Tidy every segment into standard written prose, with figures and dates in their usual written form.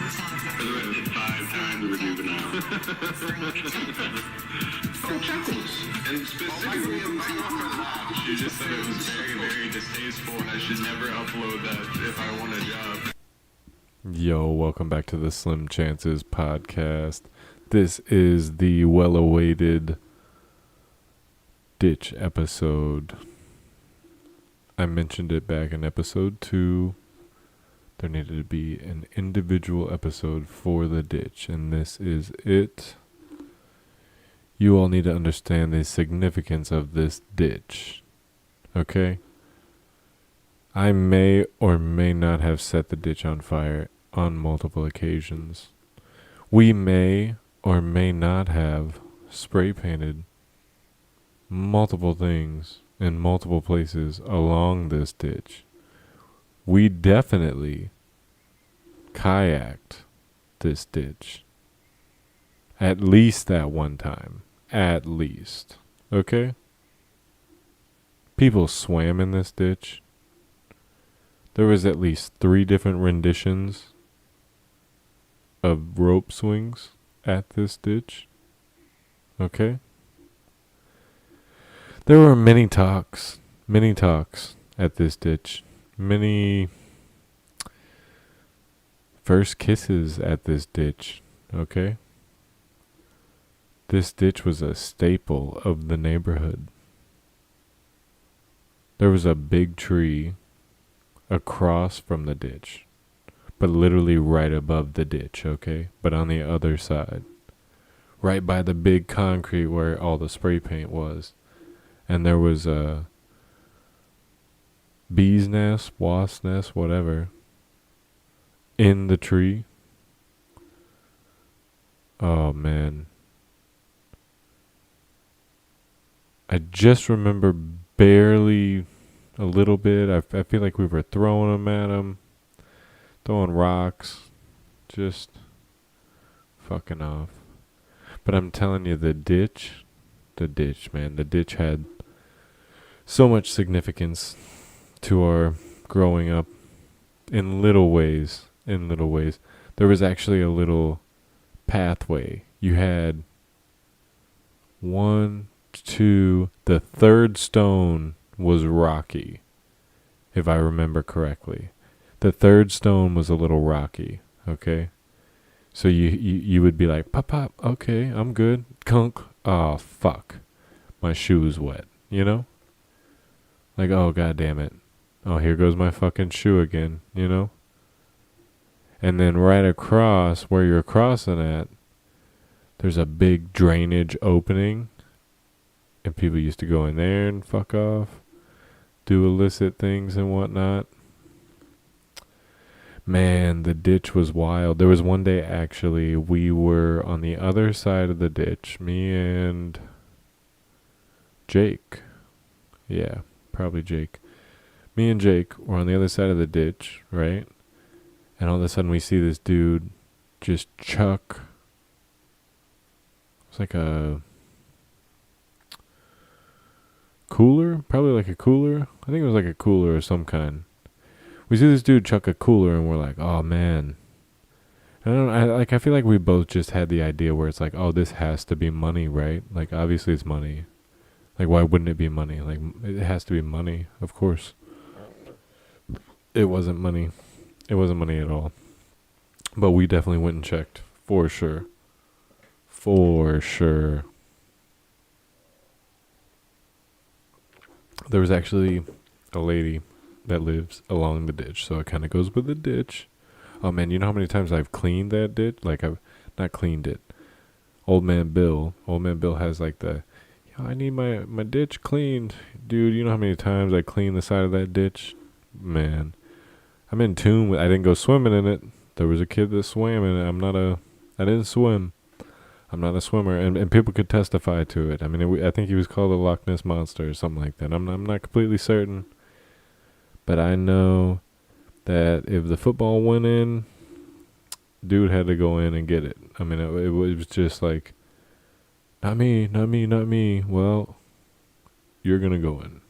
Because I did 5 times with a juvenile. And specifically, she just said it was very, very distasteful and I should never upload that if I want a job. Yo, welcome back to the Slim Chances podcast. This is the well-awaited ditch episode. I mentioned it back in episode 2. There needed to be an individual episode for the ditch, and this is it. You all need to understand the significance of this ditch, okay? I may or may not have set the ditch on fire on multiple occasions. We may or may not have spray painted multiple things in multiple places along this ditch. We definitely kayaked this ditch. At least that one time. At least. Okay? People swam in this ditch. There was at least 3 different renditions of rope swings at this ditch. Okay? There were many talks at this ditch. Many first kisses at this ditch, okay? This ditch was a staple of the neighborhood. There was a big tree across from the ditch, but literally right above the ditch, okay? But on the other side, right by the big concrete where all the spray paint was. And there was a bee's nest, wasp nest, whatever, in the tree. Oh, man. I just remember barely a little bit. I feel like we were throwing them at him, throwing rocks, just fucking off. But I'm telling you, the ditch, man, the ditch had so much significance to our growing up in little ways. There was actually a little pathway. You had 1, 2, the third stone was rocky, if I remember correctly. The third stone was a little rocky, okay? So you would be like, pop, okay, I'm good. Kunk, oh, fuck. My shoe's wet, you know? Like, oh, god damn it. Oh, here goes my fucking shoe again, you know? And then right across where you're crossing at, there's a big drainage opening. And people used to go in there and fuck off, do illicit things and whatnot. Man, the ditch was wild. There was one day, actually, we were on the other side of the ditch. Me and Jake. Yeah, probably Jake. Me and Jake were on the other side of the ditch, right? And all of a sudden we see this dude just chuck. It's like a cooler? Probably like a cooler. I think it was like a cooler of some kind. We see this dude chuck a cooler and we're like, oh man. I feel like we both just had the idea where it's like, oh, this has to be money, right? Like, obviously it's money. Like, why wouldn't it be money? Like, it has to be money, of course. It wasn't money. It wasn't money at all. But we definitely went and checked. For sure. For sure. There was actually a lady that lives along the ditch. So it kind of goes with the ditch. Oh, man, you know how many times I've cleaned that ditch? Like, I've not cleaned it. Old Man Bill has like the, I need my ditch cleaned. Dude, you know how many times I cleaned the side of that ditch? Man. I'm in tune with, I didn't go swimming in it. There was a kid that swam in it. I didn't swim. I'm not a swimmer. And people could testify to it. I mean, I think he was called the Loch Ness Monster or something like that. I'm not completely certain. But I know that if the football went in, dude had to go in and get it. I mean, it was just like, not me. Well, you're going to go in.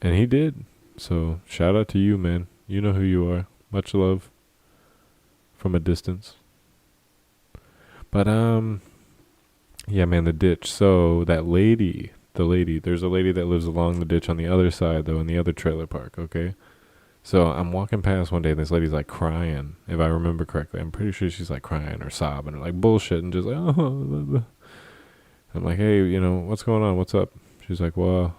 And he did. So shout out to you, man. You know who you are. Much love. from a distance. But yeah, man, the ditch. So that lady, there's a lady that lives along the ditch on the other side, though, in the other trailer park. Okay. So I'm walking past one day, and this lady's like crying. If I remember correctly, I'm pretty sure she's like crying or sobbing or like bullshit and just like, oh. Blah, blah. I'm like, hey, what's going on? What's up? She's like, well,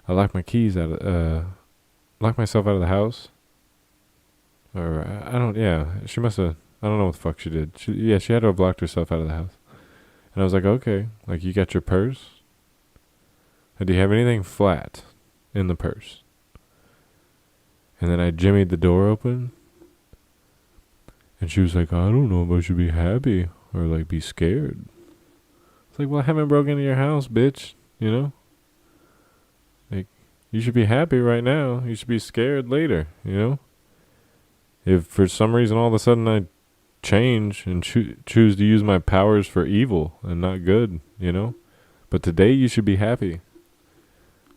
I locked my keys locked myself out of the house. Or I don't. Yeah, she must have. I don't know what the fuck she did. She had to have locked herself out of the house. And I was like, okay, like you got your purse? And do you have anything flat in the purse? And then I jimmied the door open. And she was like, I don't know if I should be happy or like be scared. It's like, well, I haven't broken into your house, bitch. Like, you should be happy right now. You should be scared later, If for some reason all of a sudden I change and choose to use my powers for evil and not good, But today you should be happy. I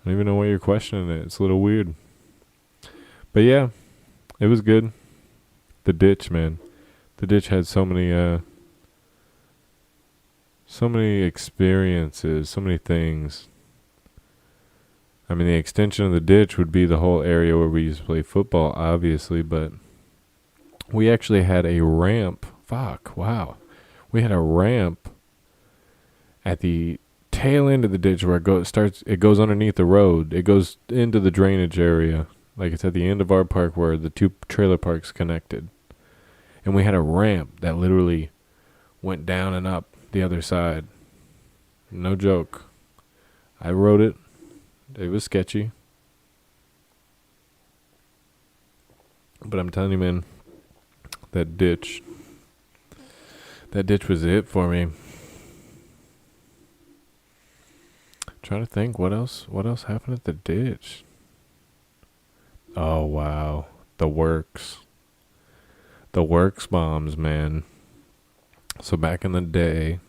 don't even know why you're questioning it. It's a little weird. But yeah, it was good. The ditch, man. The ditch had so many experiences, so many things. I mean, the extension of the ditch would be the whole area where we used to play football, obviously, but we actually had a ramp. Fuck, wow. We had a ramp at the tail end of the ditch where it goes underneath the road. It goes into the drainage area. Like it's at the end of our park where the two trailer parks connected. And we had a ramp that literally went down and up the other side. No joke. I rode it. It was sketchy. But I'm telling you, man, that ditch was it for me. Trying to think what else happened at the ditch. Oh wow, the works bombs, man. So back in the day,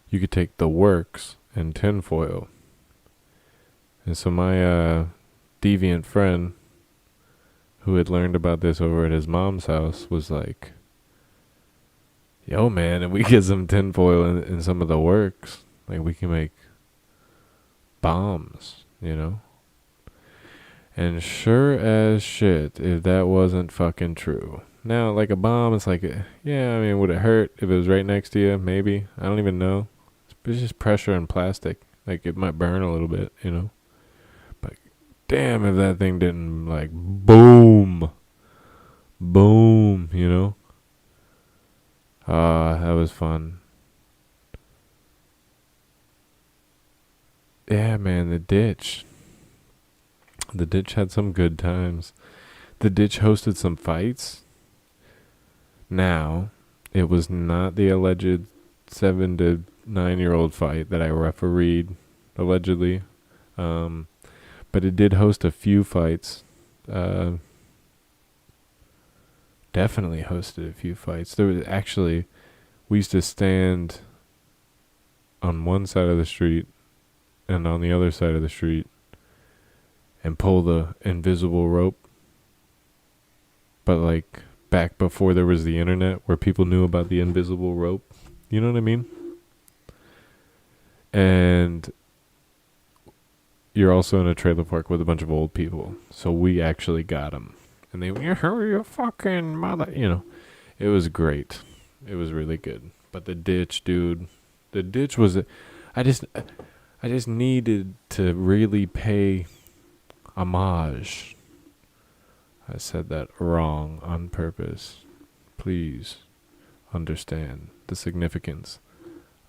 you could take the works and tinfoil. And so my deviant friend, who had learned about this over at his mom's house, was like, yo man, if we get some tinfoil in some of the works, like we can make bombs, And sure as shit, if that wasn't fucking true. Now, like a bomb, it's like, yeah, I mean, would it hurt if it was right next to you? Maybe. I don't even know. It's just pressure and plastic. Like, it might burn a little bit, But damn if that thing didn't, like, boom. Boom, that was fun. Yeah, man, the ditch. The ditch had some good times. The ditch hosted some fights. Now, it was not the alleged 7 to 9-year-old fight that I refereed, allegedly. But it did host a few fights. Definitely hosted a few fights. There was actually, we used to stand on one side of the street and on the other side of the street and pull the invisible rope. But like back before there was the internet where people knew about the invisible rope. You know what I mean? And you're also in a trailer park with a bunch of old people. So we actually got them. And they went, you fucking mother. It was great. It was really good. But the ditch, dude. The ditch was... I just needed to really pay homage. I said that wrong on purpose. Please understand the significance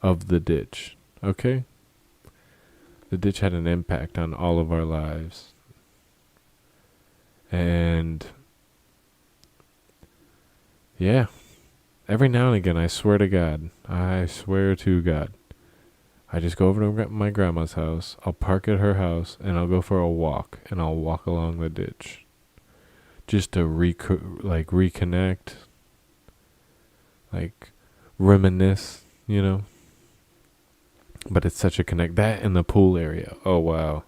of the ditch. Okay? The ditch had an impact on all of our lives. And yeah, every now and again, I swear to God, I just go over to my grandma's house, I'll park at her house, and I'll go for a walk, and I'll walk along the ditch. Just to reconnect, like reminisce, But it's such a connect. That and the pool area. Oh wow.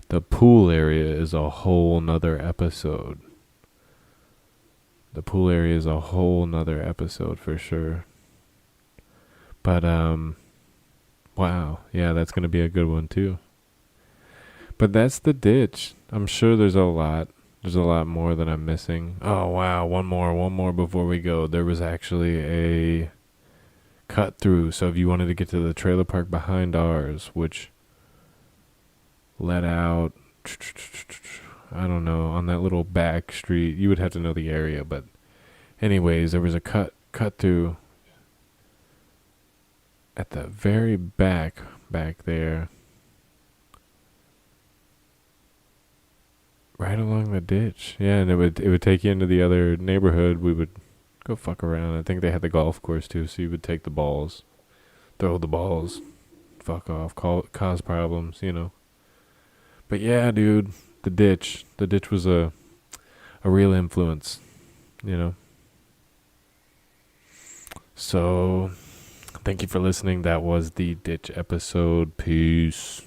The pool area is a whole nother episode. The pool area is a whole nother episode for sure. But wow, yeah, that's gonna be a good one too. But that's the ditch. I'm sure there's a lot. There's a lot more that I'm missing. Oh wow, one more before we go. There was actually a cut through. So if you wanted to get to the trailer park behind ours, which led out, I don't know, on that little back street, you would have to know the area. But anyways, there was a cut through at the very back there, right along the ditch. Yeah, and it would take you into the other neighborhood. We would go fuck around. I think they had the golf course too, so you would take the balls, throw the balls, fuck off, cause problems, you know. But yeah, dude, the ditch was a real influence, you know. So, thank you for listening. That was the ditch episode. Peace.